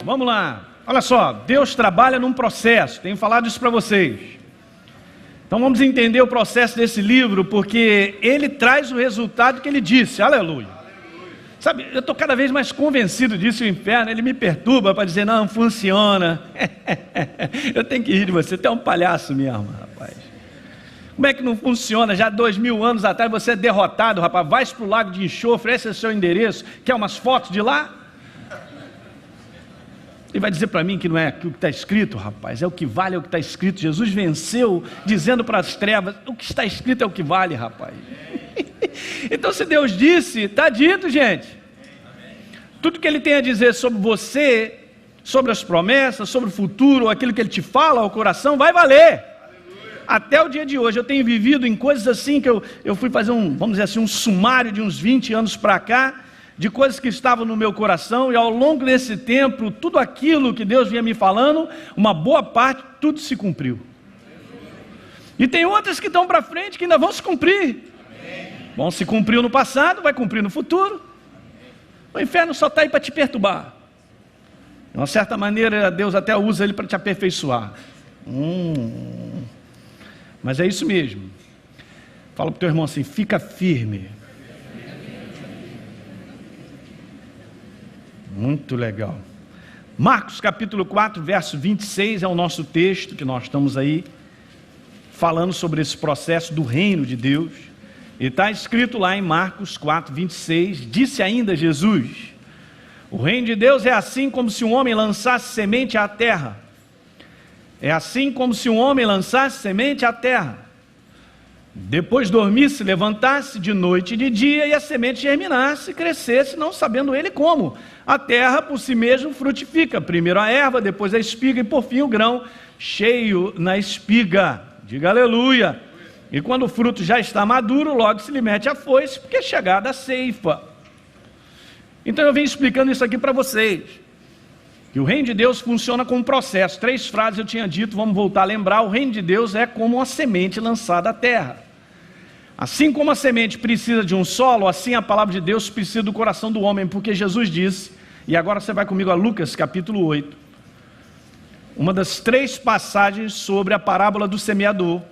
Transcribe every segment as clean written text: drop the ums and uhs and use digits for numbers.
Vamos lá. Olha só, Deus trabalha num processo, tenho falado isso para vocês. Então vamos entender o processo desse livro, porque ele traz o resultado que ele disse, aleluia. Sabe, eu estou cada vez mais convencido disso, o inferno, ele me perturba para dizer, não funciona. Eu tenho que rir de você, tu é um palhaço mesmo, rapaz. Como é que não funciona? Já 2000 anos atrás você é derrotado, rapaz, vai para o lago de enxofre, esse é o seu endereço, quer umas fotos de lá? Ele vai dizer para mim que não é aquilo que está escrito, rapaz, é o que vale, é o que está escrito. Jesus venceu dizendo para as trevas, o que está escrito é o que vale, rapaz. Então se Deus disse, está dito, gente. Tudo que Ele tem a dizer sobre você, sobre as promessas, sobre o futuro, aquilo que Ele te fala ao coração, vai valer. Até o dia de hoje eu tenho vivido em coisas assim que eu fui fazer vamos dizer assim, um sumário de uns 20 anos para cá, de coisas que estavam no meu coração, e ao longo desse tempo, tudo aquilo que Deus vinha me falando, uma boa parte, tudo se cumpriu. E tem outras que estão para frente, que ainda vão se cumprir. Bom, se cumpriu no passado, vai cumprir no futuro. O inferno só está aí para te perturbar. De uma certa maneira, Deus até usa ele para te aperfeiçoar. Mas é isso mesmo. Fala para o teu irmão assim, fica firme. Muito legal. Marcos capítulo 4, verso 26 é o nosso texto que nós estamos aí falando sobre esse processo do reino de Deus. E está escrito lá em Marcos 4, 26, disse ainda Jesus, o reino de Deus é assim como se um homem lançasse semente à terra. É assim como se um homem lançasse semente à terra. Depois dormisse, levantasse de noite e de dia, e a semente germinasse, crescesse, não sabendo ele como. A terra por si mesmo frutifica, primeiro a erva, depois a espiga e por fim o grão cheio na espiga. Diga aleluia. E quando o fruto já está maduro, logo se lhe mete a foice, porque é chegada a ceifa. Então eu venho explicando isso aqui para vocês. Que o reino de Deus funciona com um processo. 3 frases eu tinha dito, vamos voltar a lembrar. O reino de Deus é como uma semente lançada à terra. Assim como a semente precisa de um solo, assim a palavra de Deus precisa do coração do homem, porque Jesus disse, e agora você vai comigo a Lucas capítulo 8, uma das 3 passagens sobre a parábola do semeador.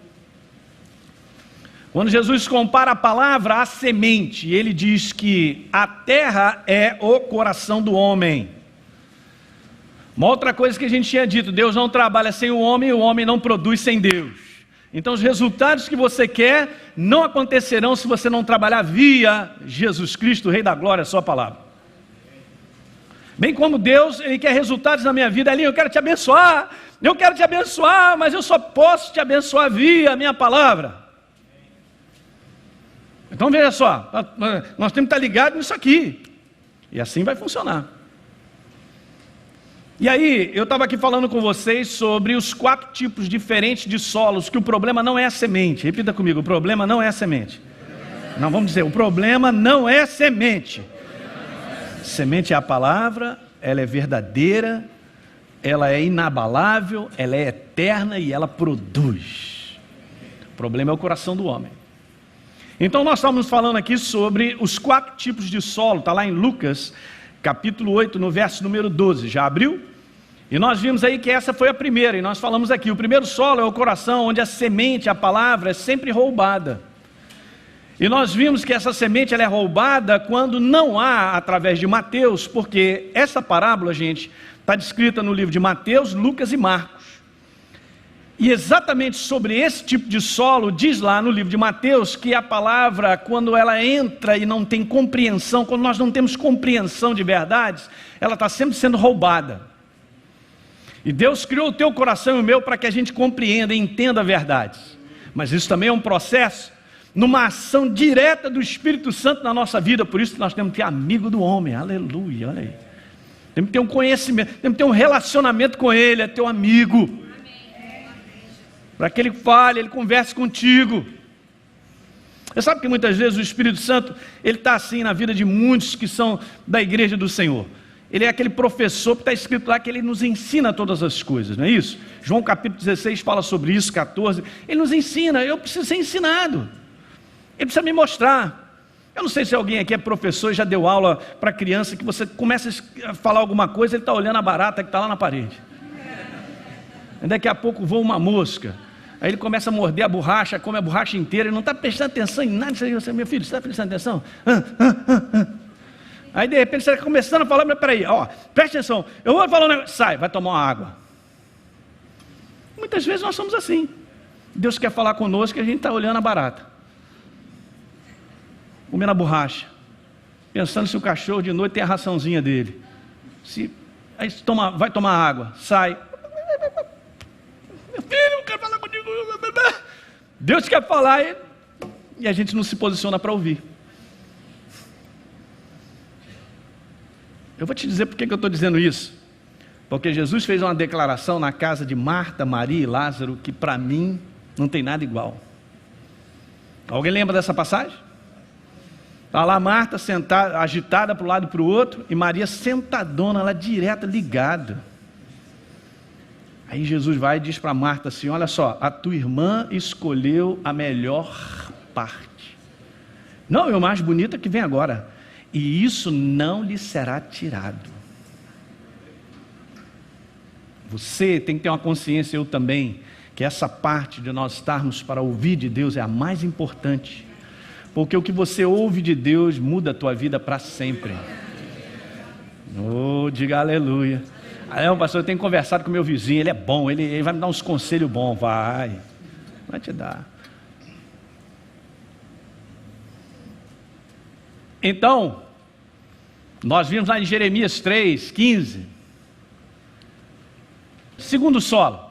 Quando Jesus compara a palavra à semente, ele diz que a terra é o coração do homem. Uma outra coisa que a gente tinha dito, Deus não trabalha sem o homem e o homem não produz sem Deus. Então os resultados que você quer não acontecerão se você não trabalhar via Jesus Cristo, o Rei da Glória, a sua palavra. Bem como Deus, Ele quer resultados na minha vida, ali eu quero te abençoar, mas eu só posso te abençoar via a minha palavra. Então veja só, nós temos que estar ligados nisso aqui, e assim vai funcionar. E aí, eu estava aqui falando com vocês sobre os 4 tipos diferentes de solos, que o problema não é a semente. Repita comigo, o problema não é a semente. Não, vamos dizer, o problema não é semente. Semente é a palavra, ela é verdadeira, ela é inabalável, ela é eterna e ela produz. O problema é o coração do homem. Então nós estamos falando aqui sobre os 4 tipos de solo, está lá em Lucas, capítulo 8, no verso número 12, já abriu? E nós vimos aí que essa foi a primeira, e nós falamos aqui, o primeiro solo é o coração, onde a semente, a palavra, é sempre roubada. E nós vimos que essa semente ela é roubada quando não há, através de Mateus, porque essa parábola, gente, está descrita no livro de Mateus, Lucas e Marcos. E exatamente sobre esse tipo de solo, diz lá no livro de Mateus, que a palavra, quando ela entra e não tem compreensão, quando nós não temos compreensão de verdades, ela está sempre sendo roubada. E Deus criou o teu coração e o meu para que a gente compreenda e entenda verdades. Mas isso também é um processo, numa ação direta do Espírito Santo na nossa vida. Por isso que nós temos que ter amigo do homem, aleluia, olha aí. Temos que ter um conhecimento, temos que ter um relacionamento com Ele, é teu amigo. Para que Ele fale, Ele converse contigo. Você sabe que muitas vezes o Espírito Santo, ele está assim na vida de muitos que são da igreja do Senhor. Ele é aquele professor que está escrito lá que ele nos ensina todas as coisas, não é isso? João capítulo 16 fala sobre isso, 14. Ele nos ensina, eu preciso ser ensinado. Ele precisa me mostrar. Eu não sei se alguém aqui é professor e já deu aula para criança, que você começa a falar alguma coisa, ele está olhando a barata que está lá na parede. E daqui a pouco voa uma mosca. Aí ele começa a morder a borracha, come a borracha inteira, e não está prestando atenção em nada. Você, meu filho, você está prestando atenção? Aí de repente você está começando a falar, mas peraí, ó, presta atenção, eu vou falar um negócio, sai, vai tomar uma água. Muitas vezes nós somos assim. Deus quer falar conosco e a gente está olhando a barata, comendo a borracha, pensando se o cachorro de noite tem a raçãozinha dele. Aí vai tomar água, sai. Meu filho, eu quero falar contigo. Deus quer falar e a gente não se posiciona para ouvir. Eu vou te dizer por que eu estou dizendo isso. Porque Jesus fez uma declaração na casa de Marta, Maria e Lázaro, que para mim não tem nada igual. Alguém lembra dessa passagem? Está lá Marta sentada, agitada para um lado e para o outro, e Maria sentadona lá, direta, ligada. Aí Jesus vai e diz para Marta assim, olha só, a tua irmã escolheu a melhor parte. Não, é o mais bonita que vem agora. E isso não lhe será tirado. Você tem que ter uma consciência, eu também, que essa parte de nós estarmos para ouvir de Deus é a mais importante. Porque o que você ouve de Deus muda a tua vida para sempre. Oh, diga aleluia. Pastor, eu tenho conversado com meu vizinho, ele é bom, ele vai me dar uns conselhos bons, vai te dar. Então, nós vimos lá em Jeremias 3:15, segundo solo.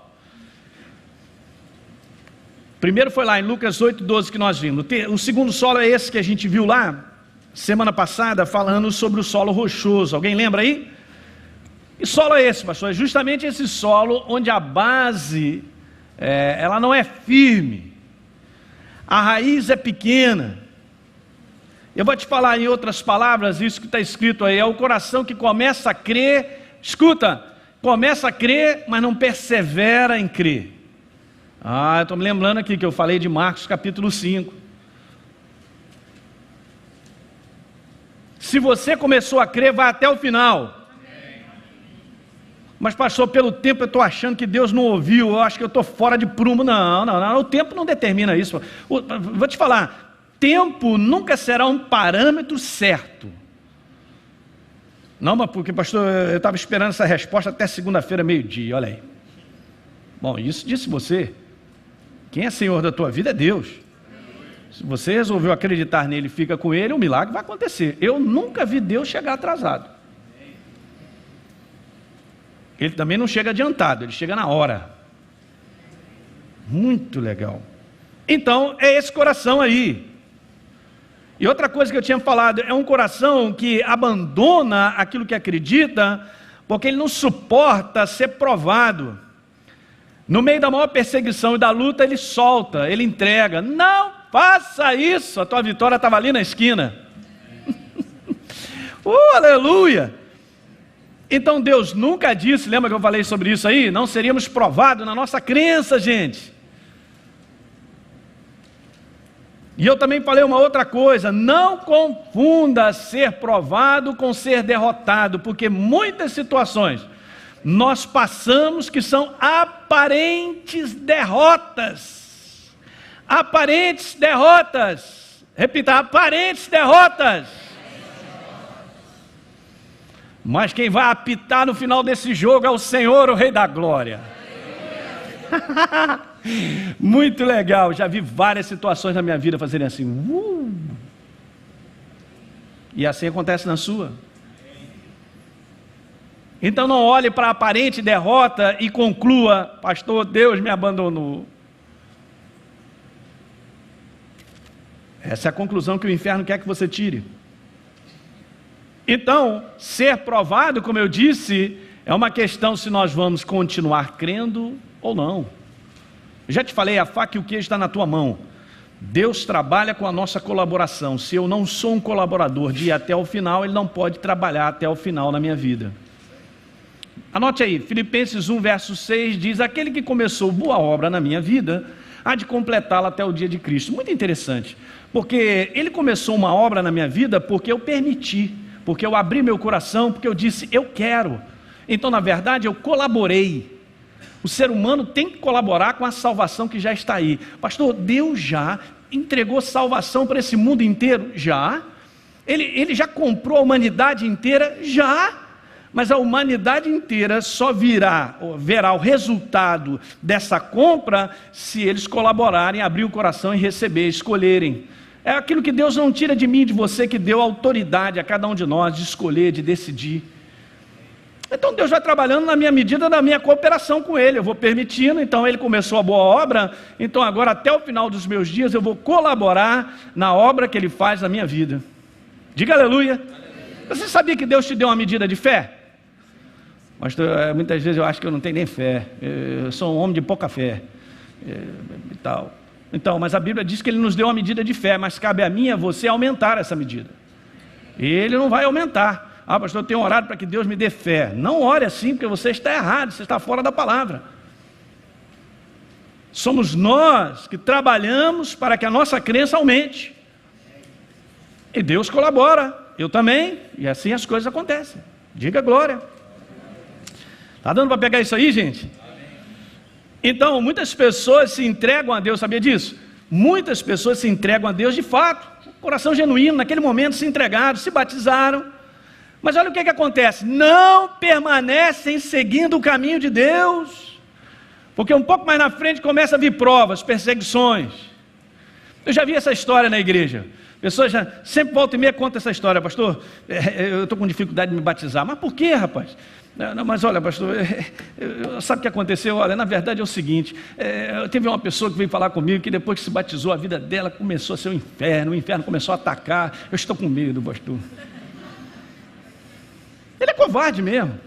Primeiro foi lá em Lucas 8:12 que nós vimos. O segundo solo é esse que a gente viu lá, semana passada, falando sobre o solo rochoso. Alguém lembra aí? Que solo é esse, pastor? É justamente esse solo onde a base, ela não é firme. A raiz é pequena. Eu vou te falar em outras palavras, isso que está escrito aí, é o coração que começa a crer, escuta, começa a crer, mas não persevera em crer. Eu estou me lembrando aqui que eu falei de Marcos capítulo 5. Se você começou a crer, vai até o final. Mas pastor, pelo tempo eu estou achando que Deus não ouviu, eu acho que eu estou fora de prumo. Não, o tempo não determina isso. Vou te falar, tempo nunca será um parâmetro certo. Não, mas porque pastor, eu estava esperando essa resposta até segunda-feira, meio-dia, olha aí. Bom, isso disse você. Quem é Senhor da tua vida é Deus. Se você resolveu acreditar nele e fica com ele, o milagre vai acontecer. Eu nunca vi Deus chegar atrasado. Ele também não chega adiantado, ele chega na hora. Muito legal. Então, é esse coração aí. E outra coisa que eu tinha falado, é um coração que abandona aquilo que acredita, porque ele não suporta ser provado. No meio da maior perseguição e da luta, ele solta, ele entrega. Não faça isso, a tua vitória estava ali na esquina. Aleluia! Então Deus nunca disse, lembra que eu falei sobre isso aí? Não seríamos provados na nossa crença, gente. E eu também falei uma outra coisa, não confunda ser provado com ser derrotado, porque muitas situações nós passamos que são aparentes derrotas. Aparentes derrotas. Repita, aparentes derrotas. Mas quem vai apitar no final desse jogo é o Senhor, o Rei da Glória. Muito legal, já vi várias situações na minha vida fazerem assim. E assim acontece na sua. Então não olhe para a aparente derrota e conclua, pastor, Deus me abandonou. Essa é a conclusão que o inferno quer que você tire. Então, ser provado, como eu disse, é uma questão se nós vamos continuar crendo ou não. Eu já te falei, a faca e o queijo está na tua mão. Deus trabalha com a nossa colaboração. Se eu não sou um colaborador de ir até o final, Ele não pode trabalhar até o final na minha vida. Anote aí, Filipenses 1, verso 6 diz, aquele que começou boa obra na minha vida, há de completá-la até o dia de Cristo. Muito interessante, porque ele começou uma obra na minha vida porque eu permiti, porque eu abri meu coração, porque eu disse, eu quero. Então, na verdade, eu colaborei. O ser humano tem que colaborar com a salvação que já está aí. Pastor, Deus já entregou salvação para esse mundo inteiro? Já. Ele já comprou a humanidade inteira? Já. Mas a humanidade inteira só verá o resultado dessa compra se eles colaborarem, abrir o coração e receber, escolherem. É aquilo que Deus não tira de mim e de você, que deu autoridade a cada um de nós de escolher, de decidir. Então Deus vai trabalhando na minha medida, na minha cooperação com Ele. Eu vou permitindo, então Ele começou a boa obra, então agora até o final dos meus dias eu vou colaborar na obra que Ele faz na minha vida. Diga aleluia. Você sabia que Deus te deu uma medida de fé? Mas muitas vezes eu acho que eu não tenho nem fé, eu sou um homem de pouca fé e tal. Então, mas a Bíblia diz que Ele nos deu uma medida de fé, mas cabe a mim e a você aumentar essa medida. Ele não vai aumentar. Ah, pastor, eu tenho orado para que Deus me dê fé. Não ore assim, porque você está errado, você está fora da palavra. Somos nós que trabalhamos para que a nossa crença aumente. E Deus colabora, eu também, e assim as coisas acontecem. Diga glória. Está dando para pegar isso aí, gente? Então, muitas pessoas se entregam a Deus, sabia disso? Muitas pessoas se entregam a Deus de fato, coração genuíno, naquele momento se entregaram, se batizaram. Mas olha o que acontece, não permanecem seguindo o caminho de Deus, porque um pouco mais na frente começa a vir provas, perseguições. Eu já vi essa história na igreja. Pessoas já, sempre volta e meia conta essa história, pastor, eu estou com dificuldade de me batizar. Mas por quê, rapaz? Não, mas olha, pastor, sabe o que aconteceu? Olha, na verdade é o seguinte, teve uma pessoa que veio falar comigo que depois que se batizou, a vida dela começou a ser um inferno, o inferno começou a atacar, eu estou com medo, pastor. Ele é covarde mesmo.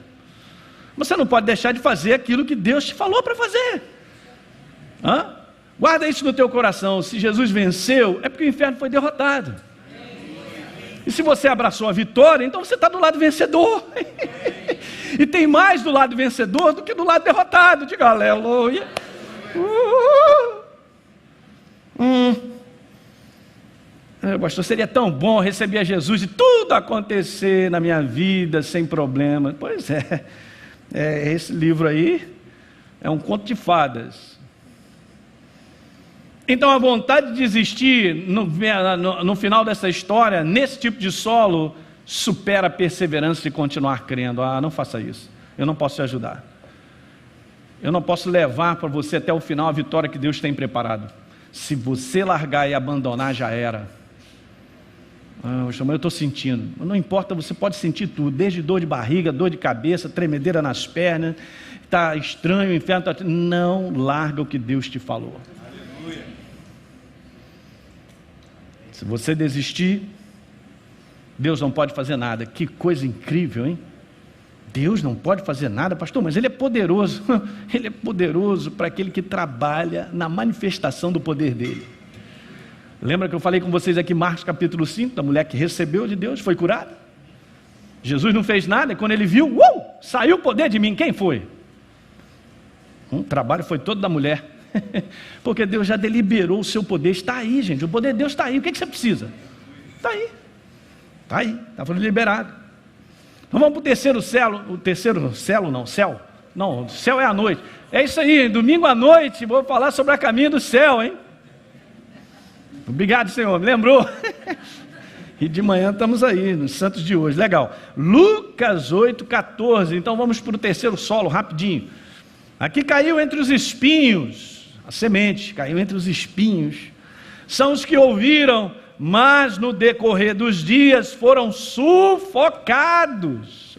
Você não pode deixar de fazer aquilo que Deus te falou para fazer. Guarda isso no teu coração, se Jesus venceu, é porque o inferno foi derrotado. E se você abraçou a vitória, então você está do lado vencedor. E tem mais do lado vencedor do que do lado derrotado. Diga aleluia. Pastor, seria tão bom receber a Jesus e tudo acontecer na minha vida sem problema. Pois é, esse livro aí é um conto de fadas. Então a vontade de desistir no final dessa história, nesse tipo de solo, supera a perseverança de continuar crendo. Não faça isso, eu não posso te ajudar. Eu não posso levar para você até o final a vitória que Deus tem preparado. Se você largar e abandonar, já era. Mas eu estou sentindo. Não importa, você pode sentir tudo, desde dor de barriga, dor de cabeça, tremedeira nas pernas, está estranho, o inferno está... Não larga o que Deus te falou. Se você desistir, Deus não pode fazer nada. Que coisa incrível, hein? Deus não pode fazer nada, pastor, mas Ele é poderoso. Ele é poderoso para aquele que trabalha na manifestação do poder dEle. Lembra que eu falei com vocês aqui, Marcos capítulo 5, da mulher que recebeu de Deus, foi curada? Jesus não fez nada, e quando Ele viu, saiu o poder de mim. Quem foi? O trabalho foi todo da mulher. Porque Deus já deliberou o seu poder, está aí, gente, o poder de Deus está aí, o que você precisa? Está aí, está liberado. Então vamos para o terceiro céu, o céu é a noite, é isso aí, domingo à noite, vou falar sobre a caminho do céu, hein? Obrigado, Senhor, me lembrou? E de manhã estamos aí, nos santos de hoje, legal. Lucas 8,14, então vamos para o terceiro solo, rapidinho. Aqui caiu entre os espinhos, a semente caiu entre os espinhos, são os que ouviram, mas no decorrer dos dias foram sufocados.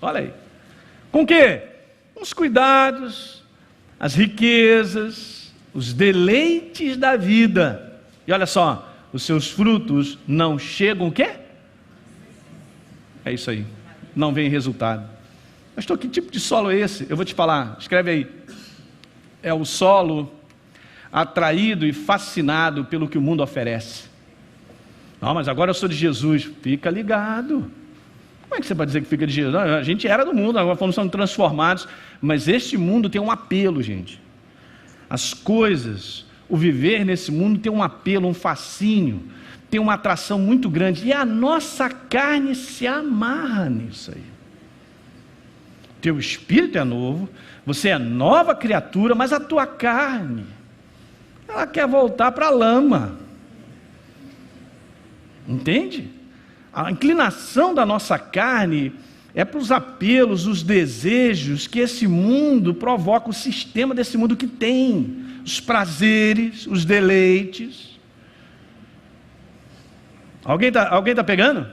Olha aí, com o quê? Os cuidados, as riquezas, os deleites da vida, e olha só, os seus frutos não chegam o quê? É isso aí, não vem resultado. Pastor, que tipo de solo é esse? Eu vou te falar, escreve aí. É o solo atraído e fascinado pelo que o mundo oferece. Não, mas agora eu sou de Jesus. Fica ligado. Como é que você pode dizer que fica de Jesus? Não, a gente era do mundo, agora fomos sendo transformados. Mas este mundo tem um apelo, gente. As coisas, o viver nesse mundo tem um apelo, um fascínio, tem uma atração muito grande, e a nossa carne se amarra nisso aí. Teu espírito é novo, você é nova criatura, mas a tua carne, ela quer voltar para a lama. Entende? A inclinação da nossa carne é para os apelos, os desejos que esse mundo provoca, o sistema desse mundo que tem, os prazeres, os deleites. Alguém tá pegando?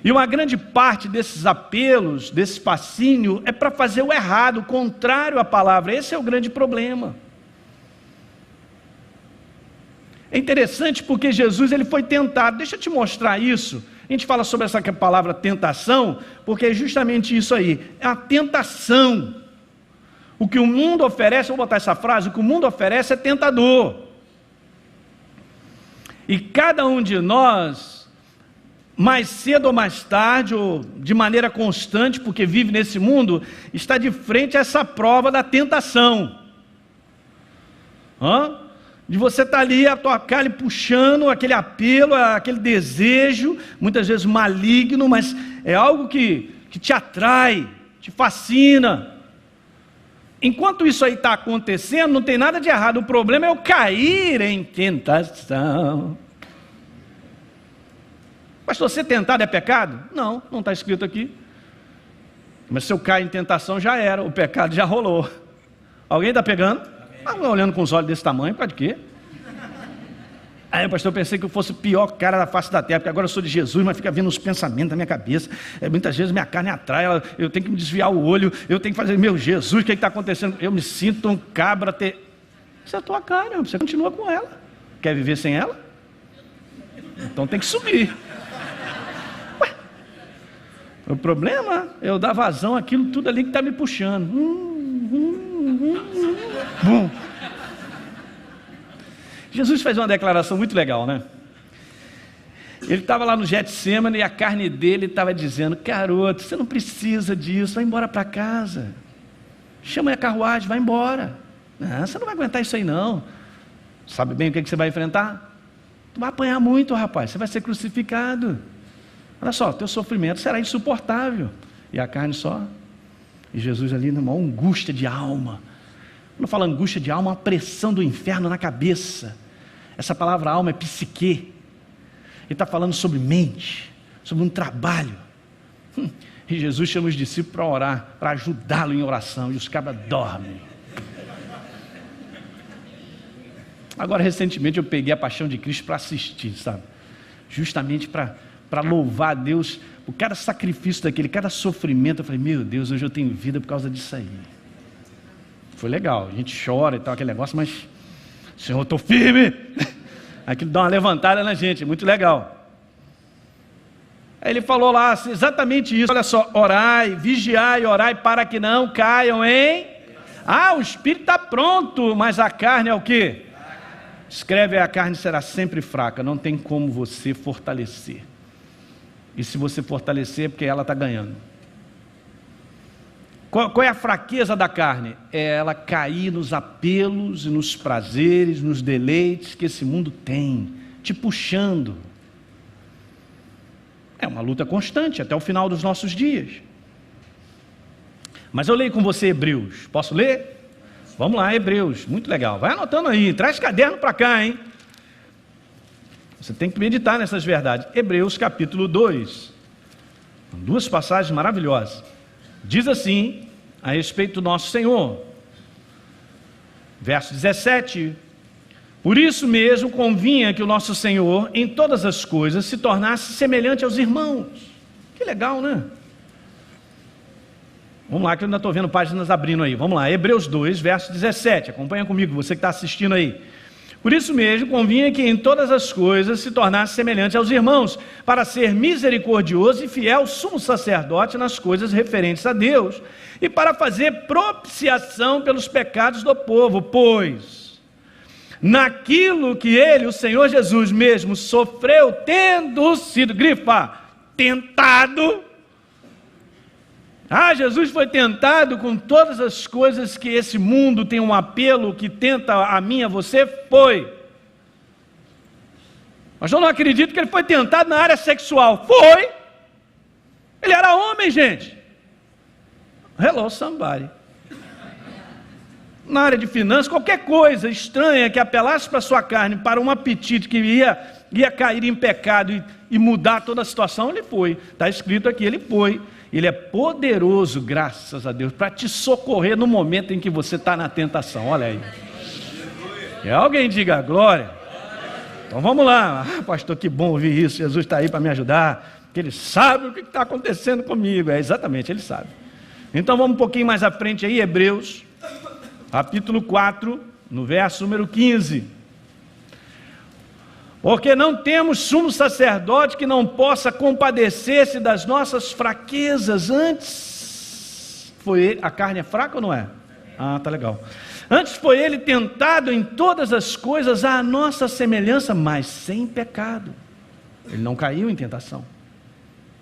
E uma grande parte desses apelos, desse fascínio, é para fazer o errado, o contrário à palavra. Esse é o grande problema. É interessante porque Jesus ele foi tentado. Deixa eu te mostrar isso. A gente fala sobre essa palavra tentação, porque é justamente isso aí. É a tentação. O que o mundo oferece, vou botar essa frase, o que o mundo oferece é tentador. E cada um de nós, mais cedo ou mais tarde, ou de maneira constante, porque vive nesse mundo, está de frente a essa prova da tentação. De você estar ali, a tua carne puxando aquele apelo, aquele desejo, muitas vezes maligno, mas é algo que te atrai, te fascina. Enquanto isso aí está acontecendo, não tem nada de errado, o problema é eu cair em tentação. Pastor, ser tentado é pecado? Não, não está escrito aqui. Mas se eu cair em tentação já era, o pecado já rolou. Alguém está pegando? Olhando com os olhos desse tamanho, para de quê? Aí, pastor, eu pensei que eu fosse o pior cara da face da terra, porque agora eu sou de Jesus, mas fica vendo os pensamentos da minha cabeça. Muitas vezes minha carne atrai, eu tenho que me desviar o olho, eu tenho que fazer, meu Jesus, o que está acontecendo? Eu me sinto um cabra. Isso é a tua carne, você continua com ela. Quer viver sem ela? Então tem que subir. Ué, o problema é eu dar vazão àquilo tudo ali que está me puxando. Bum. Jesus fez uma declaração muito legal, né? Ele estava lá no Getsemane e a carne dele estava dizendo: garoto, você não precisa disso, vai embora para casa. Chama a carruagem, vai embora. Não, você não vai aguentar isso aí não. Sabe bem o que você vai enfrentar? Tu vai apanhar muito, rapaz, você vai ser crucificado. Olha só, teu sofrimento será insuportável. E a carne só. E Jesus ali numa angústia de alma. Quando fala angústia de alma, uma pressão do inferno na cabeça. Essa palavra alma é psique. Ele está falando sobre mente, sobre um trabalho. E Jesus chama os discípulos para orar, para ajudá-lo em oração, e os cabras dormem. Agora, recentemente, eu peguei a Paixão de Cristo para assistir, sabe? Justamente para louvar a Deus por cada sacrifício daquele, cada sofrimento. Eu falei, meu Deus, hoje eu tenho vida por causa disso aí. Foi legal, a gente chora e tal, aquele negócio, mas, Senhor, eu estou firme. Aquilo dá uma levantada na gente, muito legal. Aí ele falou lá exatamente isso, olha só: orai, vigiai, orai para que não caiam em... o espírito está pronto, mas a carne é o quê? Escreve: a carne será sempre fraca, não tem como você fortalecer. E se você fortalecer é porque ela está ganhando. Qual é a fraqueza da carne? É ela cair nos apelos e nos prazeres, nos deleites que esse mundo tem, te puxando. É uma luta constante até o final dos nossos dias. Mas eu leio com você Hebreus. Posso ler? Vamos lá, Hebreus. Muito legal. Vai anotando aí. Traz caderno para cá, hein? Você tem que meditar nessas verdades. Hebreus capítulo 2. Duas passagens maravilhosas. Diz assim a respeito do nosso Senhor. Verso 17. Por isso mesmo convinha que o nosso Senhor em todas as coisas se tornasse semelhante aos irmãos. Que legal, né? Vamos lá que eu ainda estou vendo páginas abrindo aí. Vamos lá, Hebreus 2, verso 17. Acompanha comigo, você que está assistindo aí. Por isso mesmo convinha que em todas as coisas se tornasse semelhante aos irmãos, para ser misericordioso e fiel sumo sacerdote nas coisas referentes a Deus, e para fazer propiciação pelos pecados do povo, pois naquilo que ele, o Senhor Jesus mesmo, sofreu, tendo sido, grifa, tentado, Ah, Jesus foi tentado com todas as coisas que esse mundo tem um apelo que tenta a mim, a você, foi. Mas eu não acredito que ele foi tentado na área sexual. Foi. Ele era homem, gente. Hello, somebody. Na área de finanças, qualquer coisa estranha que apelasse para a sua carne, para um apetite que ia cair em pecado e mudar toda a situação, ele foi. Está escrito aqui, ele foi. Ele é poderoso, graças a Deus, para te socorrer no momento em que você está na tentação. Olha aí. E alguém diga glória. Então vamos lá. Ah, pastor, que bom ouvir isso. Jesus está aí para me ajudar. Que ele sabe o que está acontecendo comigo. É, exatamente, ele sabe. Então vamos um pouquinho mais à frente aí, Hebreus, capítulo 4, no verso número 15. Porque não temos sumo sacerdote que não possa compadecer-se das nossas fraquezas. Antes foi ele, a carne é fraca ou não é? Ah, tá legal. Antes foi ele tentado em todas as coisas à nossa semelhança, mas sem pecado. Ele não caiu em tentação.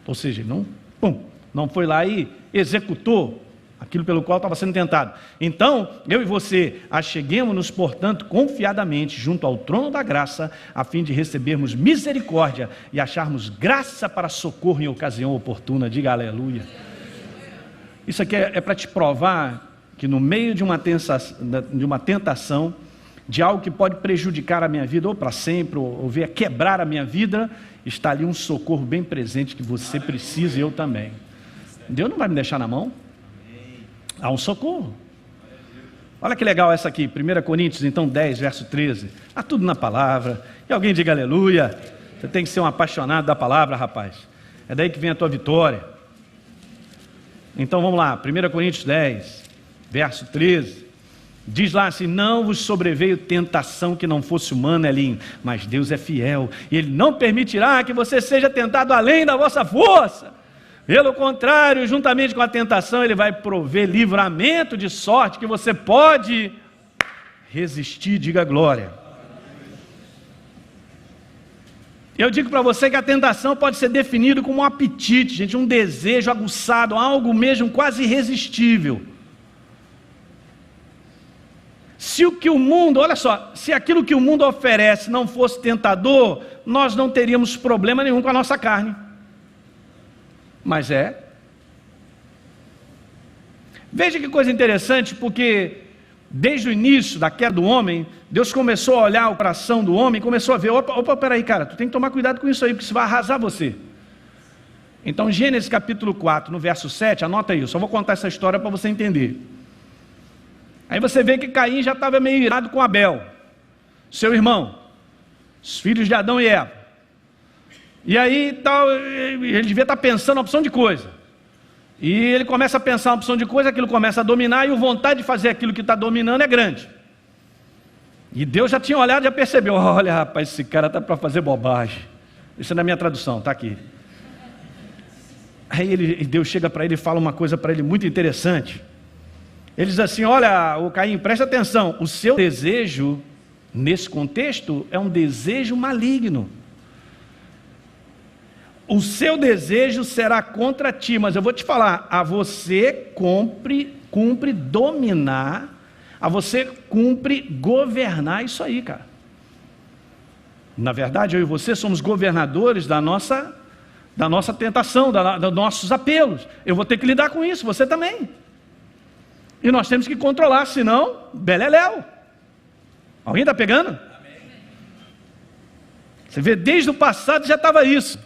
Ou seja, ele não foi lá e executou aquilo pelo qual estava sendo tentado. Então, eu e você, acheguemo-nos, portanto, confiadamente junto ao trono da graça, a fim de recebermos misericórdia e acharmos graça para socorro em ocasião oportuna. Diga aleluia. Isso aqui é para te provar que no meio de uma tentação, de algo que pode prejudicar a minha vida, ou para sempre, ou vir a quebrar a minha vida, está ali um socorro bem presente que você precisa e eu também. Deus não vai me deixar na mão. Há um socorro. Olha que legal essa aqui, 1 Coríntios, então 10, verso 13. Há tudo na palavra. E alguém diga aleluia. Você tem que ser um apaixonado da palavra, rapaz. É daí que vem a tua vitória. Então vamos lá, 1 Coríntios 10, verso 13. Diz lá assim: não vos sobreveio tentação que não fosse humana, Elinho, mas Deus é fiel, e Ele não permitirá que você seja tentado além da vossa força. Pelo contrário, juntamente com a tentação, Ele vai prover livramento, de sorte que você pode resistir. Diga glória. Eu digo para você que a tentação pode ser definida como um apetite, gente, um desejo aguçado, algo mesmo quase irresistível. Se o que o mundo, olha só, se aquilo que o mundo oferece não fosse tentador, nós não teríamos problema nenhum com a nossa carne. Mas é. Veja que coisa interessante, porque desde o início da queda do homem, Deus começou a olhar o coração do homem, começou a ver, opa, peraí, cara, tu tem que tomar cuidado com isso aí, porque isso vai arrasar você. Então, Gênesis capítulo 4, no verso 7, anota aí, eu só vou contar essa história para você entender. Aí você vê que Caim já estava meio irado com Abel, seu irmão, os filhos de Adão e Eva. E aí ele devia estar pensando uma opção de coisa. E ele começa a pensar uma opção de coisa, aquilo começa a dominar, e a vontade de fazer aquilo que está dominando é grande. E Deus já tinha olhado e já percebeu: olha, rapaz, esse cara está para fazer bobagem. Isso é na minha tradução, está aqui. Aí Deus chega para ele e fala uma coisa para ele muito interessante. Ele diz assim: olha, o Caim, presta atenção, o seu desejo, nesse contexto, é um desejo maligno. O seu desejo será contra ti, mas eu vou te falar, a você cumpre dominar, a você cumpre governar isso aí, cara. Na verdade, eu e você somos governadores da nossa tentação, dos nossos apelos. Eu vou ter que lidar com isso, você também. E nós temos que controlar, senão, beleléu. Alguém está pegando? Amém. Você vê, desde o passado já estava isso.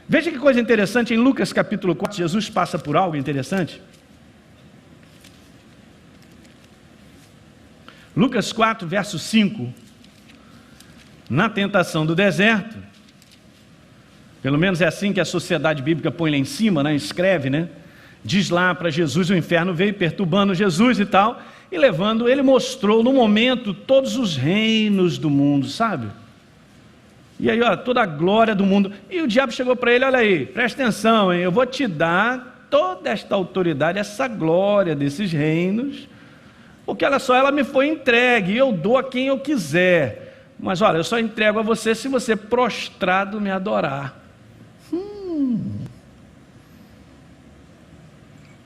Veja que coisa interessante, em Lucas capítulo 4, Jesus passa por algo interessante. Lucas 4, verso 5. Na tentação do deserto, pelo menos é assim que a sociedade bíblica põe lá em cima, né? Escreve, né? Diz lá para Jesus: o inferno veio perturbando Jesus e tal, e levando, ele mostrou no momento todos os reinos do mundo, sabe? E aí, ó, toda a glória do mundo. E o diabo chegou para ele: olha aí, presta atenção, hein? Eu vou te dar toda esta autoridade, essa glória desses reinos, porque olha só, ela me foi entregue, e eu dou a quem eu quiser. Mas olha, eu só entrego a você se você prostrado me adorar.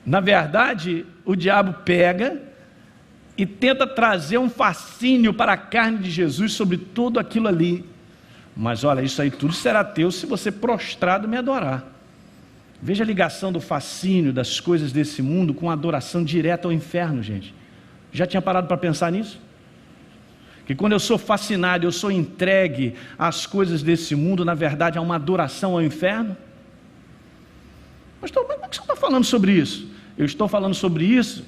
Na verdade, o diabo pega e tenta trazer um fascínio para a carne de Jesus sobre tudo aquilo ali. Mas olha, isso aí tudo será teu se você prostrado me adorar. Veja a ligação do fascínio das coisas desse mundo com a adoração direta ao inferno, gente. Já tinha parado para pensar nisso? Que quando eu sou fascinado, eu sou entregue às coisas desse mundo, na verdade há uma adoração ao inferno? Mas por que você está falando sobre isso? Eu estou falando sobre isso,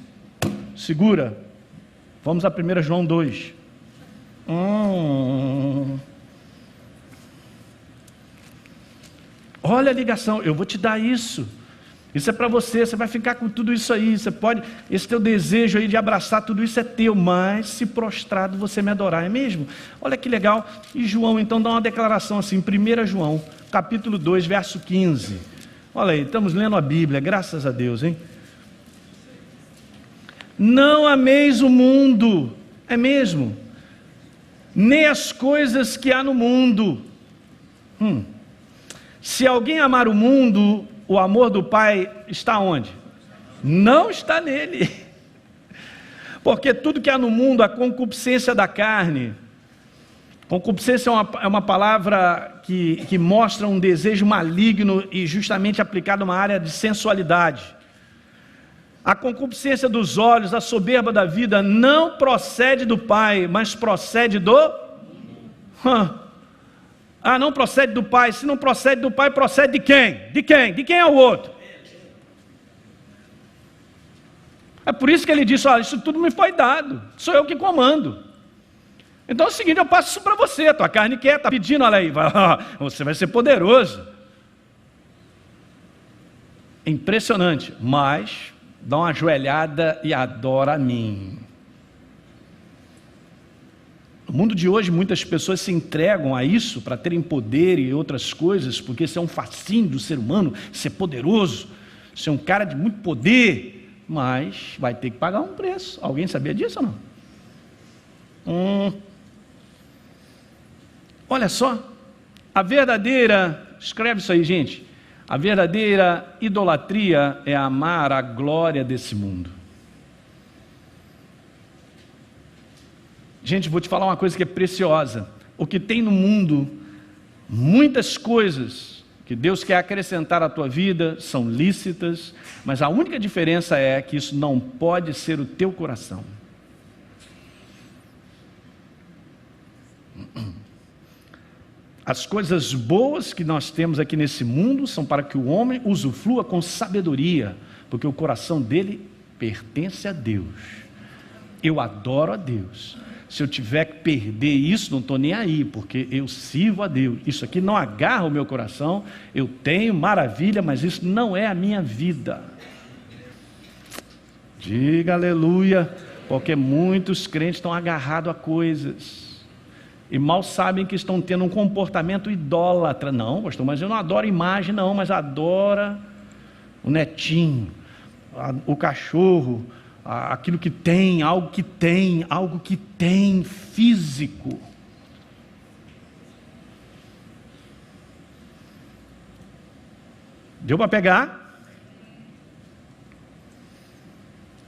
segura, vamos a 1 João 2. Olha a ligação, eu vou te dar isso. Isso é para você, você vai ficar com tudo isso aí. Você pode, esse teu desejo aí de abraçar tudo isso é teu, mas se prostrado você me adorar, é mesmo? Olha que legal. E João então dá uma declaração assim, 1 João, capítulo 2, verso 15. Olha aí, estamos lendo a Bíblia, graças a Deus, hein? Não ameis o mundo, é mesmo? Nem as coisas que há no mundo. Se alguém amar o mundo, o amor do Pai está onde? Não está nele. Porque tudo que há no mundo, a concupiscência da carne, concupiscência é uma palavra que mostra um desejo maligno e justamente aplicado a uma área de sensualidade. A concupiscência dos olhos, a soberba da vida não procede do Pai, mas procede do... não procede do Pai. Se não procede do Pai, procede de quem? De quem? De quem é o outro? É por isso que ele disse, olha, isso tudo me foi dado, sou eu que comando. Então é o seguinte, eu passo isso para você, tua carne quer, está pedindo, olha aí, você vai ser poderoso. É impressionante, mas dá uma ajoelhada e adora a mim. No mundo de hoje, muitas pessoas se entregam a isso para terem poder e outras coisas, porque isso é um fascínio do ser humano, ser poderoso, ser um cara de muito poder, mas vai ter que pagar um preço. Alguém sabia disso ou não? Olha só, a verdadeira, escreve isso aí, gente, a verdadeira idolatria é amar a glória desse mundo. Gente, vou te falar uma coisa que é preciosa. O que tem no mundo, muitas coisas que Deus quer acrescentar à tua vida são lícitas, mas a única diferença é que isso não pode ser o teu coração. As coisas boas que nós temos aqui nesse mundo são para que o homem usufrua com sabedoria, porque o coração dele pertence a Deus. Eu adoro a Deus. Se eu tiver que perder isso, não estou nem aí, porque eu sirvo a Deus. Isso aqui não agarra o meu coração, eu tenho, maravilha, mas isso não é a minha vida. Diga aleluia, porque muitos crentes estão agarrados a coisas, e mal sabem que estão tendo um comportamento idólatra. Não, pastor, mas eu não adoro imagem não, mas adora o netinho, o cachorro, aquilo que tem, algo que tem físico. Deu para pegar?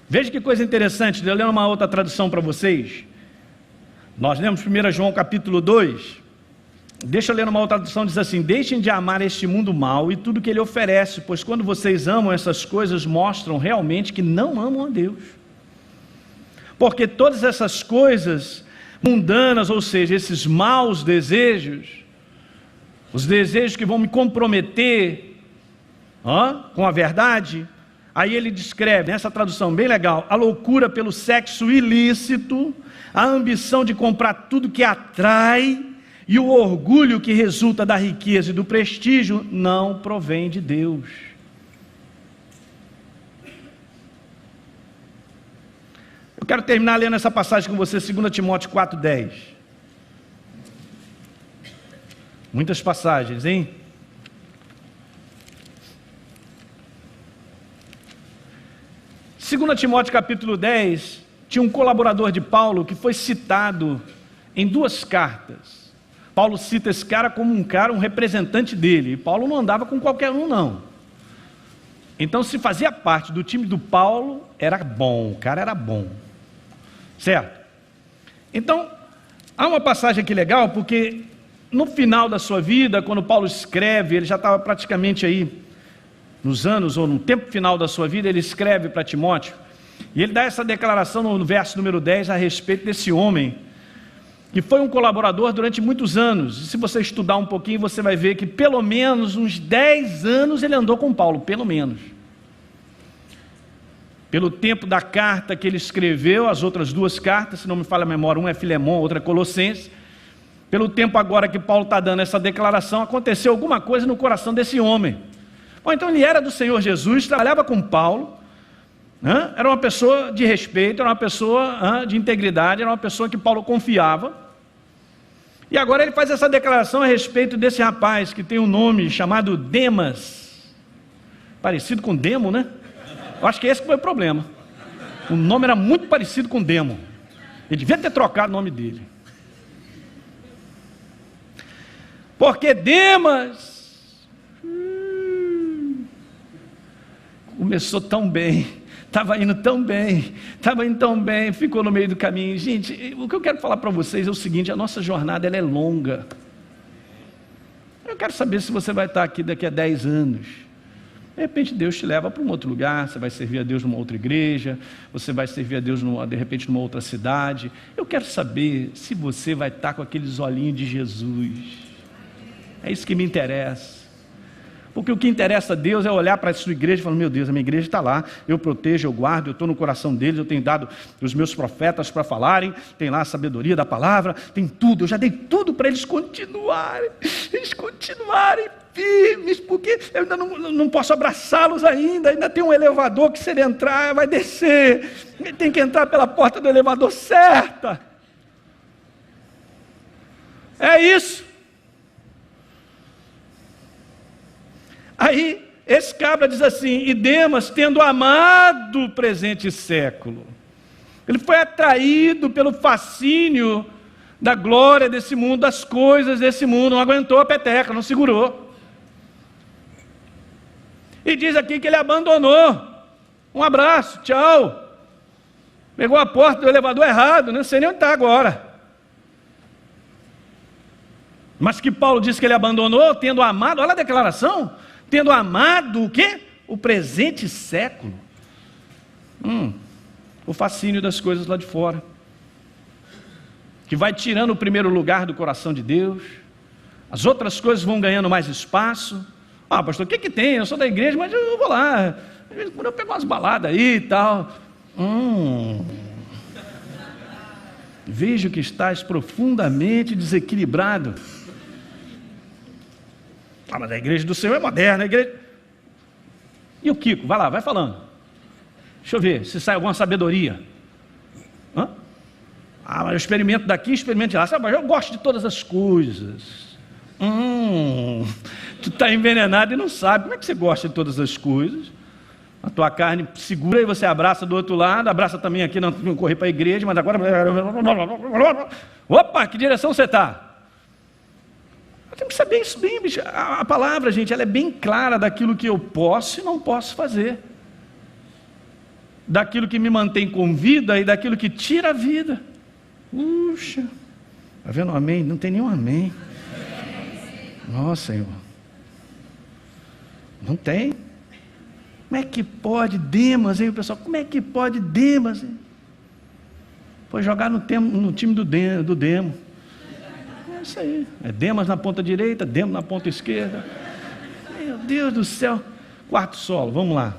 Veja que coisa interessante, eu leio uma outra tradução para vocês. Nós lemos 1 João capítulo 2, deixa eu ler uma outra tradução, diz assim: deixem de amar este mundo mal e tudo que ele oferece, pois quando vocês amam essas coisas, mostram realmente que não amam a Deus. Porque todas essas coisas mundanas, ou seja, esses maus desejos, os desejos que vão me comprometer com a verdade, aí ele descreve, nessa tradução bem legal, a loucura pelo sexo ilícito, a ambição de comprar tudo que atrai e o orgulho que resulta da riqueza e do prestígio não provém de Deus. Eu quero terminar lendo essa passagem com você, 2 Timóteo 4,10. Muitas passagens, hein? Segundo Timóteo capítulo 10, tinha um colaborador de Paulo que foi citado em 2 cartas. Paulo cita esse cara como um representante dele. E Paulo não andava com qualquer um, não. Então, se fazia parte do time do Paulo, era bom, o cara era bom, certo? Então, há uma passagem aqui legal, porque no final da sua vida, quando Paulo escreve, ele já estava praticamente aí, nos anos, ou no tempo final da sua vida, ele escreve para Timóteo, e ele dá essa declaração no verso número 10, a respeito desse homem, que foi um colaborador durante muitos anos. E se você estudar um pouquinho, você vai ver que pelo menos uns 10 anos ele andou com Paulo, pelo menos. Pelo tempo da carta que ele escreveu, as outras duas cartas, se não me falha a memória, uma é Filemão, outra é Colossenses. Pelo tempo agora que Paulo está dando essa declaração, aconteceu alguma coisa no coração desse homem. Bom, então ele era do Senhor Jesus, trabalhava com Paulo, era uma pessoa de respeito, era uma pessoa de integridade, era uma pessoa que Paulo confiava. E agora ele faz essa declaração a respeito desse rapaz que tem um nome chamado Demas, parecido com Demo, né? Eu acho que esse foi o problema. O nome era muito parecido com Demo. Ele devia ter trocado o nome dele. Porque Demas começou tão bem, estava indo tão bem, ficou no meio do caminho. Gente, o que eu quero falar para vocês é o seguinte: a nossa jornada ela é longa. Eu quero saber se você vai estar aqui daqui a 10 anos. De repente Deus te leva para um outro lugar, você vai servir a Deus numa outra igreja, você vai servir a Deus de repente numa outra cidade. Eu quero saber se você vai estar com aqueles olhinhos de Jesus. É isso que me interessa. Porque o que interessa a Deus é olhar para a sua igreja e falar: meu Deus, a minha igreja está lá, eu protejo, eu guardo, eu estou no coração deles, eu tenho dado os meus profetas para falarem, tem lá a sabedoria da palavra, tem tudo, eu já dei tudo para eles continuarem firmes, porque eu ainda não posso abraçá-los ainda tem um elevador que se ele entrar vai descer, ele tem que entrar pela porta do elevador certa. É isso. Aí, esse cabra diz assim: e Demas, tendo amado o presente século, ele foi atraído pelo fascínio da glória desse mundo, das coisas desse mundo, não aguentou a peteca, não segurou. E diz aqui que ele abandonou. Um abraço, tchau. Pegou a porta do elevador errado, não sei nem onde está agora. Mas que Paulo diz que ele abandonou, tendo amado, olha a declaração, tendo amado o quê? O presente século. O fascínio das coisas lá de fora, que vai tirando o primeiro lugar do coração de Deus. As outras coisas vão ganhando mais espaço. Pastor, o que tem? Eu sou da igreja, mas eu vou lá, eu pego umas baladas aí e tal. Vejo que estás profundamente desequilibrado. Mas a igreja do Senhor é moderna, a igreja... E o Kiko? Vai lá, vai falando. Deixa eu ver se sai alguma sabedoria. Mas eu experimento daqui, experimento de lá. Sabe, eu gosto de todas as coisas. Tu está envenenado e não sabe. Como é que você gosta de todas as coisas? A tua carne segura e você abraça do outro lado, abraça também aqui, não correr para a igreja, mas agora... Opa, que direção você está? Tem que saber isso bem, bicho. A palavra, gente, ela é bem clara daquilo que eu posso e não posso fazer. Daquilo que me mantém com vida e daquilo que tira a vida. Puxa, está vendo um amém? Não tem nenhum amém. Nossa, Senhor. Não tem. Como é que pode Demas, hein, pessoal? Como é que pode Demas, hein? Foi jogar no time do Demo. É isso aí. É Demas na ponta direita, Demo na ponta esquerda. Meu Deus do céu. Quarto solo, vamos lá.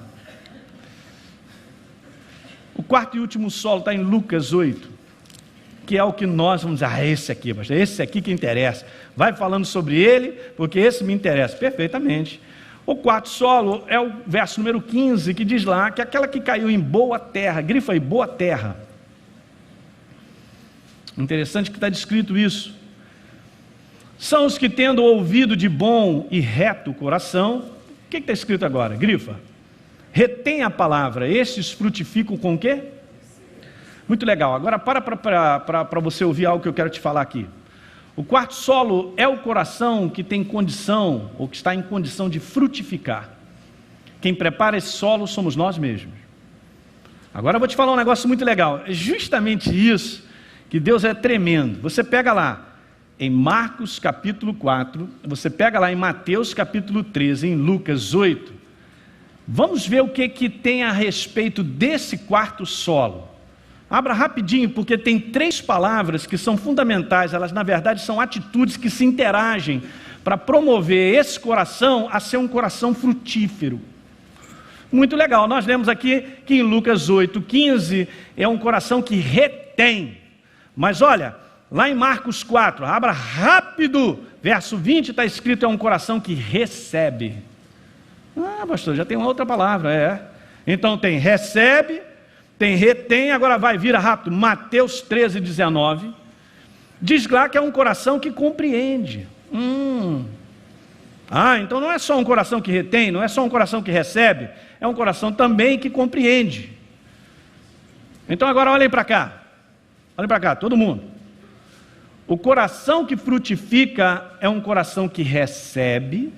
O quarto e último solo está em Lucas 8, que é o que nós vamos dizer: esse aqui, pastor, esse aqui que interessa. Vai falando sobre ele, porque esse me interessa. Perfeitamente. O quarto solo é o verso número 15, que diz lá que aquela que caiu em boa terra, grifa aí, boa terra. Interessante que está descrito isso. São os que, tendo ouvido de bom e reto coração, o que está escrito agora? Grifa. Retém a palavra, estes frutificam com o quê? Muito legal. Agora para você ouvir algo que eu quero te falar aqui. O quarto solo é o coração que tem condição, ou que está em condição de frutificar. Quem prepara esse solo somos nós mesmos. Agora eu vou te falar um negócio muito legal. É justamente isso que Deus é tremendo. Você pega lá em Marcos capítulo 4, você pega lá em Mateus capítulo 13, em Lucas 8. Vamos ver o que tem a respeito desse quarto solo. Abra rapidinho, porque tem 3 palavras que são fundamentais. Elas na verdade são atitudes que se interagem para promover esse coração a ser um coração frutífero. Muito legal, nós lemos aqui que em Lucas 8:15 é um coração que retém. Mas olha, lá em Marcos 4, abra rápido, verso 20 está escrito é um coração que recebe. Ah, pastor, já tem uma outra palavra, Então tem recebe, tem retém, agora vai, vira rápido, Mateus 13:19. Diz lá que é um coração que compreende. Então não é só um coração que retém, não é só um coração que recebe, é um coração também que compreende. Então agora olhem para cá, todo mundo. O coração que frutifica é um coração que recebe,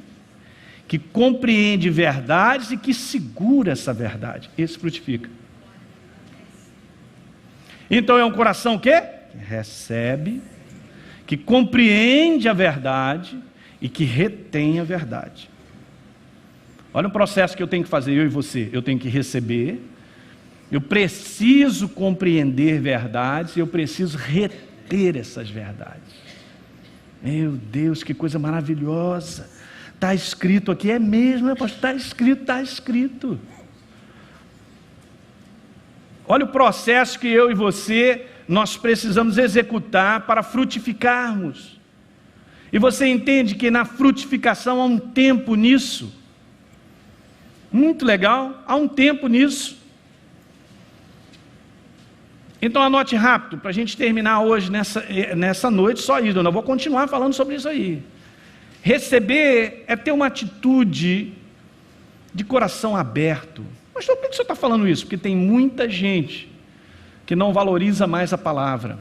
que compreende verdades e que segura essa verdade. Esse frutifica. Então é um coração que recebe, que compreende a verdade e que retém a verdade. Olha o processo que eu tenho que fazer, eu e você. Eu tenho que receber, eu preciso compreender verdades e eu preciso reter essas verdades. Meu Deus, que coisa maravilhosa. Está escrito aqui, é mesmo, pastor? Está escrito. Olha o processo que eu e você, nós precisamos executar para frutificarmos. E você entende que na frutificação há um tempo nisso. Muito legal, há um tempo nisso. Então anote rápido, para a gente terminar hoje, nessa noite, só isso, eu não vou continuar falando sobre isso aí. Receber é ter uma atitude de coração aberto. Mas por que o senhor está falando isso? Porque tem muita gente que não valoriza mais a palavra,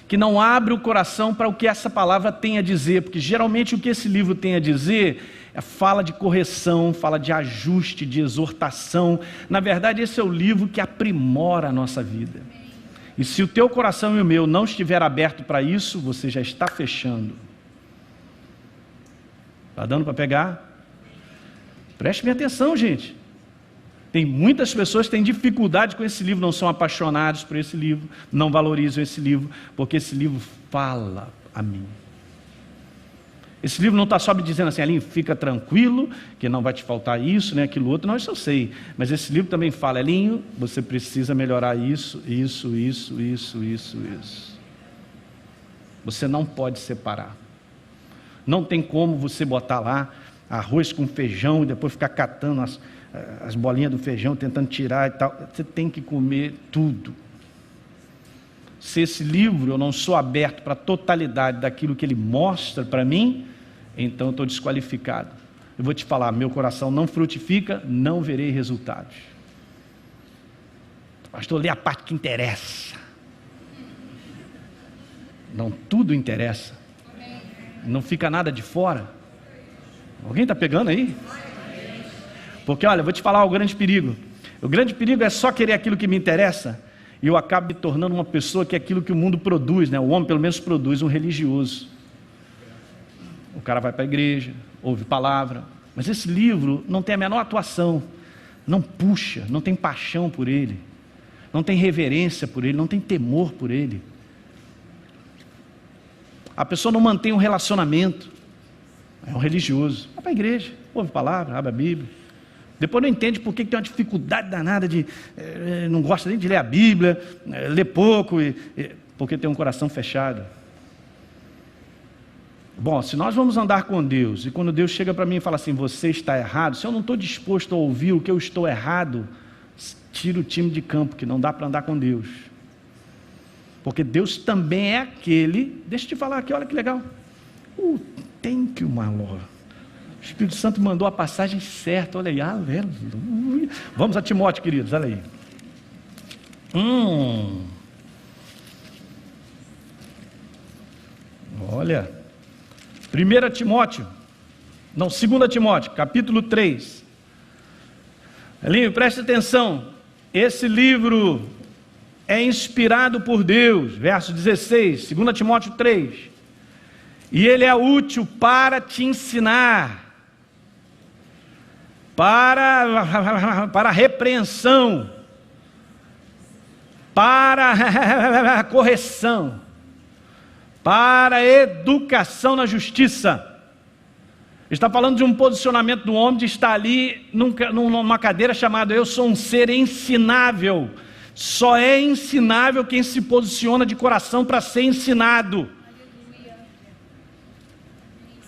que não abre o coração para o que essa palavra tem a dizer, porque geralmente o que esse livro tem a dizer fala de correção, fala de ajuste, de exortação. Na verdade, esse é o livro que aprimora a nossa vida. E se o teu coração e o meu não estiver aberto para isso, você já está fechando. Está dando para pegar? Preste bem atenção, gente. Tem muitas pessoas que têm dificuldade com esse livro, não são apaixonados por esse livro, não valorizam esse livro, porque esse livro fala a mim. Esse livro não está só me dizendo assim, Elinho, fica tranquilo, que não vai te faltar isso, nem aquilo outro, não, isso eu sei. Mas esse livro também fala, Elinho, você precisa melhorar isso. Você não pode separar. Não tem como você botar lá arroz com feijão e depois ficar catando as bolinhas do feijão, tentando tirar e tal. Você tem que comer tudo. Se esse livro eu não sou aberto para a totalidade daquilo que ele mostra para mim, então eu estou desqualificado. Eu vou te falar, meu coração não frutifica, não verei resultados. Pastor, lê a parte que interessa. Não tudo interessa. Não fica nada de fora. Alguém está pegando aí? Porque olha, eu vou te falar o grande perigo. O grande perigo é só querer aquilo que me interessa, e eu acabo me tornando uma pessoa que é aquilo que o mundo produz, né? O homem pelo menos produz um religioso. O cara vai para a igreja, ouve palavra, mas esse livro não tem a menor atuação, não puxa, não tem paixão por ele, não tem reverência por ele, não tem temor por ele. A pessoa não mantém um relacionamento, é um religioso, vai para a igreja, ouve palavra, abre a Bíblia, depois não entende por que tem uma dificuldade danada de, não gosta nem de ler a Bíblia, lê pouco, porque tem um coração fechado. Bom, se nós vamos andar com Deus, e quando Deus chega para mim e fala assim, você está errado, se eu não estou disposto a ouvir o que eu estou errado, tira o time de campo, que não dá para andar com Deus. Porque Deus também é aquele, deixa eu te falar aqui, olha que legal, thank you, my Lord. O Espírito Santo mandou a passagem certa, olha aí, aleluia. Vamos a Timóteo, queridos, olha aí. Olha, 2 Timóteo, capítulo 3, Elinho, preste atenção. Esse livro é inspirado por Deus, verso 16, 2 Timóteo 3. E ele é útil para te ensinar, para repreensão, para correção, para educação na justiça. Está falando de um posicionamento do homem de estar ali numa cadeira chamada eu sou um ser ensinável. Só é ensinável quem se posiciona de coração para ser ensinado.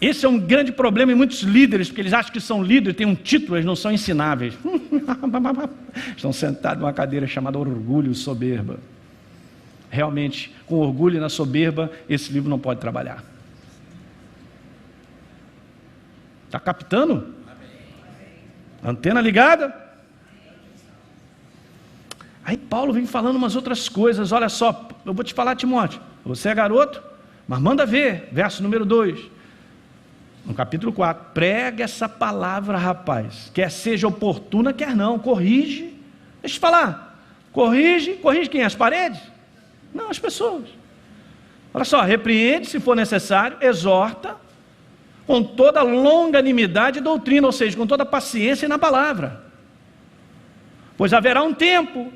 Esse é um grande problema em muitos líderes, porque eles acham que são líderes, têm um título, eles não são ensináveis. Estão sentados numa cadeira chamada orgulho e soberba. Realmente, com orgulho e na soberba, esse livro não pode trabalhar. Está captando? Antena ligada? Aí Paulo vem falando umas outras coisas. Olha só, eu vou te falar, Timóteo. Você é garoto, mas manda ver. Verso número 2. No capítulo 4. Prega essa palavra, rapaz. Quer seja oportuna, quer não. Corrige. Deixa eu te falar. Corrige quem? As paredes? Não, as pessoas. Olha só, repreende se for necessário, exorta, com toda longanimidade e doutrina, ou seja, com toda paciência na palavra. Pois haverá um tempo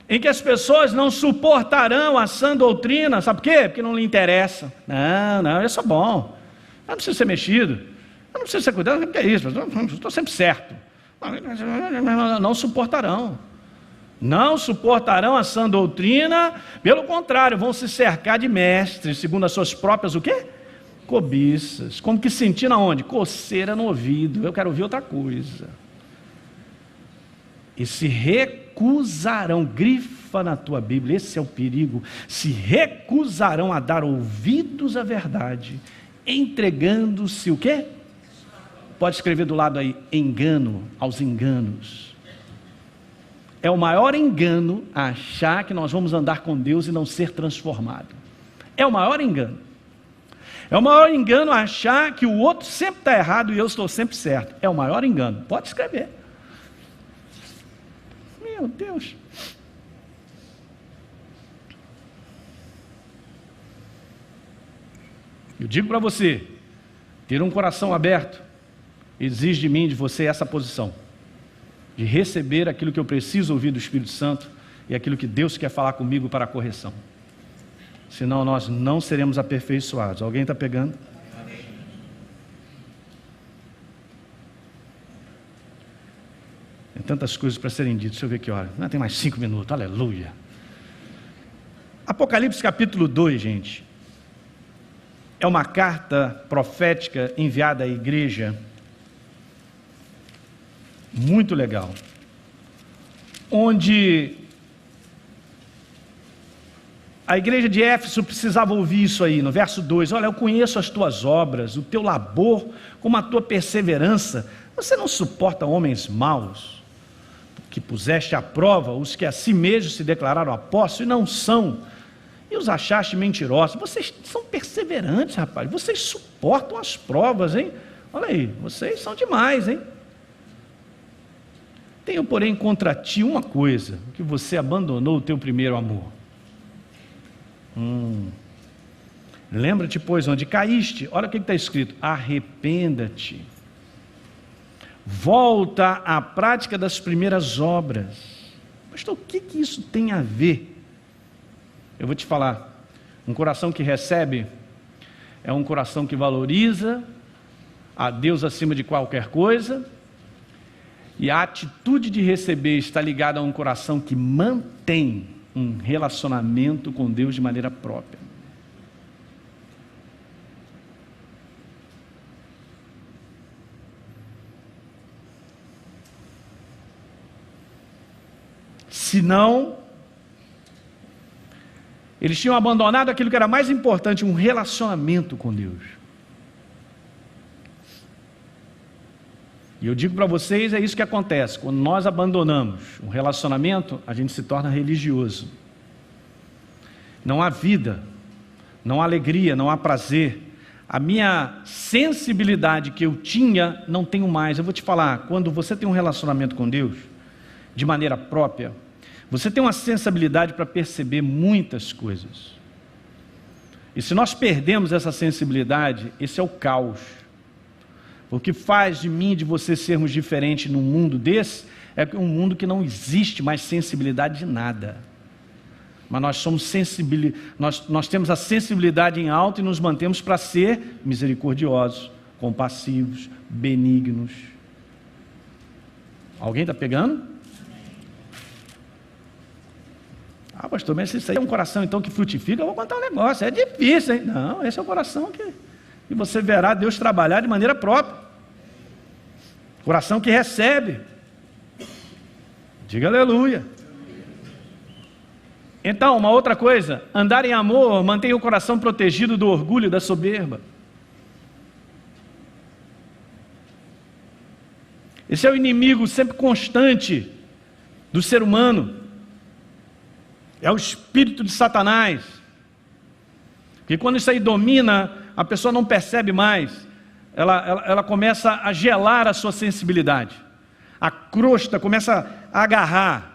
em que as pessoas não suportarão a sã doutrina, sabe por quê? Porque não lhe interessa. Não, isso é bom. Eu não preciso ser mexido, eu não preciso ser cuidado, o que é isso? Eu estou sempre certo. Não suportarão. Não suportarão a sã doutrina, pelo contrário, vão se cercar de mestres, segundo as suas próprias, o quê? Cobiças, como que sentindo aonde? Coceira no ouvido, eu quero ouvir outra coisa. E se recusarão, grifa na tua Bíblia, esse é o perigo, se recusarão a dar ouvidos à verdade, entregando-se o quê? Pode escrever do lado aí, engano, aos enganos. É o maior engano achar que nós vamos andar com Deus e não ser transformado. É o maior engano. É o maior engano achar que o outro sempre está errado e eu estou sempre certo. É o maior engano. Pode escrever. Meu Deus. Eu digo para você, ter um coração aberto exige de mim, de você, essa posição. De receber aquilo que eu preciso ouvir do Espírito Santo e aquilo que Deus quer falar comigo para a correção. Senão nós não seremos aperfeiçoados. Alguém está pegando? Tem tantas coisas para serem ditas. Deixa eu ver que hora. Tem mais 5 minutos. Aleluia. Apocalipse capítulo 2, gente. É uma carta profética enviada à igreja. Muito legal. Onde a igreja de Éfeso precisava ouvir isso aí, no verso 2, olha, eu conheço as tuas obras, o teu labor, como a tua perseverança, você não suporta homens maus, que puseste à prova os que a si mesmos se declararam apóstolos e não são, e os achaste mentirosos. Vocês são perseverantes, rapaz, vocês suportam as provas, hein? Olha aí, vocês são demais, hein? Tenho, porém, contra ti uma coisa, que você abandonou o teu primeiro amor. Lembra-te, pois, onde caíste. Olha o que está escrito: arrependa-te, volta à prática das primeiras obras. Pastor, o que isso tem a ver? Eu vou te falar. Um coração que recebe é um coração que valoriza a Deus acima de qualquer coisa, e a atitude de receber está ligada a um coração que mantém um relacionamento com Deus de maneira própria. Senão, eles tinham abandonado aquilo que era mais importante, um relacionamento com Deus. E eu digo para vocês, é isso que acontece. Quando nós abandonamos um relacionamento, a gente se torna religioso. Não há vida, não há alegria, não há prazer. A minha sensibilidade que eu tinha, não tenho mais. Eu vou te falar, quando você tem um relacionamento com Deus, de maneira própria, você tem uma sensibilidade para perceber muitas coisas. E se nós perdemos essa sensibilidade, esse é o caos. O que faz de mim e de você sermos diferentes num mundo desse, é um mundo que não existe mais sensibilidade de nada. Mas nós somos nós temos a sensibilidade em alta e nos mantemos para ser misericordiosos, compassivos, benignos. Alguém está pegando? Ah, pastor, mas isso aí é um coração então que frutifica? Eu vou contar um negócio, é difícil, hein? Não, esse é o coração que você verá Deus trabalhar de maneira própria. Coração que recebe. Diga aleluia. Então, uma outra coisa, andar em amor, mantenha o coração protegido do orgulho e da soberba. Esse é o inimigo sempre constante do ser humano. É o espírito de Satanás. Porque quando isso aí domina, a pessoa não percebe mais. Ela começa a gelar a sua sensibilidade. A crosta começa a agarrar.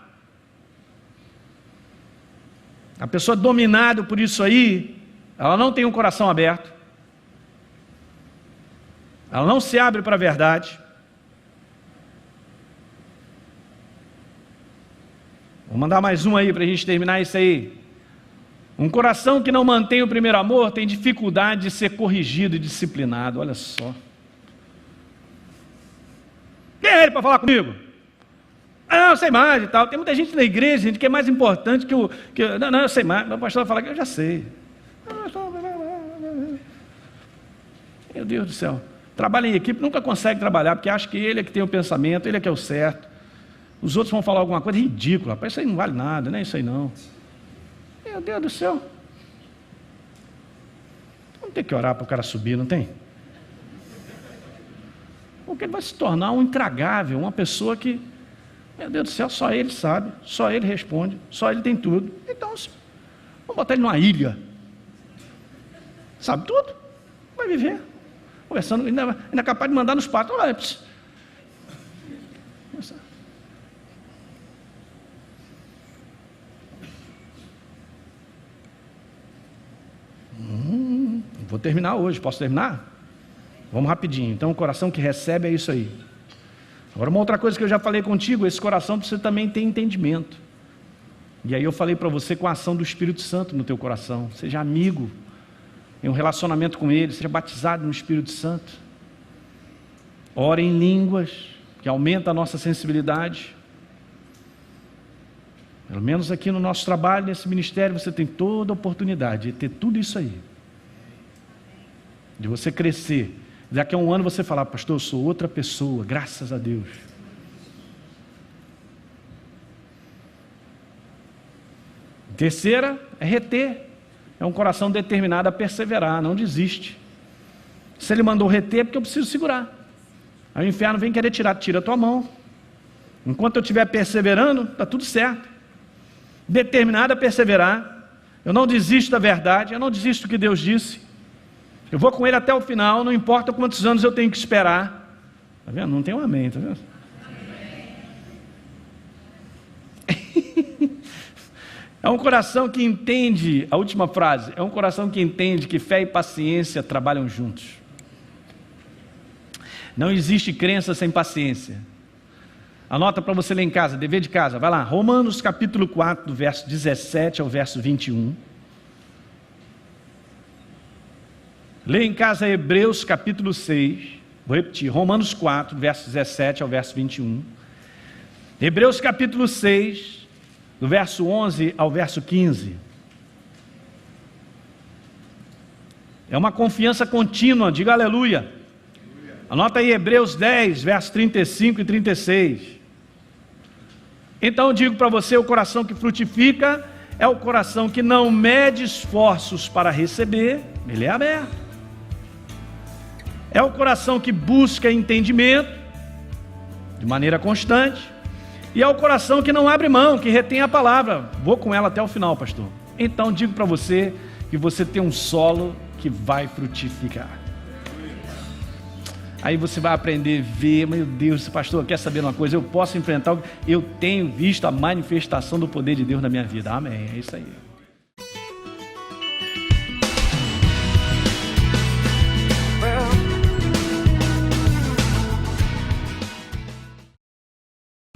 A pessoa dominada por isso aí, ela não tem um coração aberto. Ela não se abre para a verdade. Vou mandar mais um aí para a gente terminar isso aí. Um coração que não mantém o primeiro amor tem dificuldade de ser corrigido e disciplinado. Olha só. Quem é ele para falar comigo? Ah, eu sei mais e tal. Tem muita gente na igreja, gente, que é mais importante que o... Não, eu sei mais. Meu pastor vai falar que eu já sei. Meu Deus do céu. Trabalha em equipe, nunca consegue trabalhar, porque acha que ele é que tem o pensamento, ele é que é o certo. Os outros vão falar alguma coisa ridícula. Rapaz, isso aí não vale nada, não é isso aí não. Meu Deus do céu. Vamos ter que orar para o cara subir, não tem? Porque ele vai se tornar um intragável, uma pessoa que... Meu Deus do céu, só ele sabe, só ele responde, só ele tem tudo. Então, vamos botar ele numa ilha. Sabe tudo? Vai viver. Conversando, ainda é capaz de mandar nos patos. Olha, vou terminar hoje, posso terminar? Vamos rapidinho. Então, o coração que recebe é isso aí. Agora, uma outra coisa que eu já falei contigo, esse coração precisa também ter entendimento. E aí eu falei para você com a ação do Espírito Santo no teu coração. Seja amigo, em um relacionamento com Ele, seja batizado no Espírito Santo. Ore em línguas, que aumenta a nossa sensibilidade. Pelo menos aqui no nosso trabalho, nesse ministério, você tem toda a oportunidade de ter tudo isso aí. De você crescer. Daqui a um ano você falar, pastor, eu sou outra pessoa, graças a Deus. Terceira é reter. É um coração determinado a perseverar, não desiste. Se ele mandou reter, é porque eu preciso segurar. Aí o inferno vem querer tirar, tira a tua mão. Enquanto eu estiver perseverando, está tudo certo. Determinado a perseverar. Eu não desisto da verdade, eu não desisto do que Deus disse. Eu vou com ele até o final, não importa quantos anos eu tenho que esperar. Está vendo? Não tem um amém, está vendo? É um coração que entende, a última frase, é um coração que entende que fé e paciência trabalham juntos. Não existe crença sem paciência. Anota para você ler em casa, dever de casa, vai lá, Romanos capítulo 4, do verso 17 ao verso 21. Leia em casa Hebreus capítulo 6, vou repetir, Romanos 4, verso 17 ao verso 21. Hebreus capítulo 6, do verso 11 ao verso 15. É uma confiança contínua, diga aleluia. Anota aí Hebreus 10, verso 35 e 36. Então eu digo para você, o coração que frutifica é o coração que não mede esforços para receber, ele é aberto. É o coração que busca entendimento de maneira constante. E é o coração que não abre mão, que retém a palavra. Vou com ela até o final, pastor. Então digo para você que você tem um solo que vai frutificar. Aí você vai aprender a ver, meu Deus, pastor, quer saber uma coisa? Eu posso enfrentar, eu tenho visto a manifestação do poder de Deus na minha vida. Amém, é isso aí.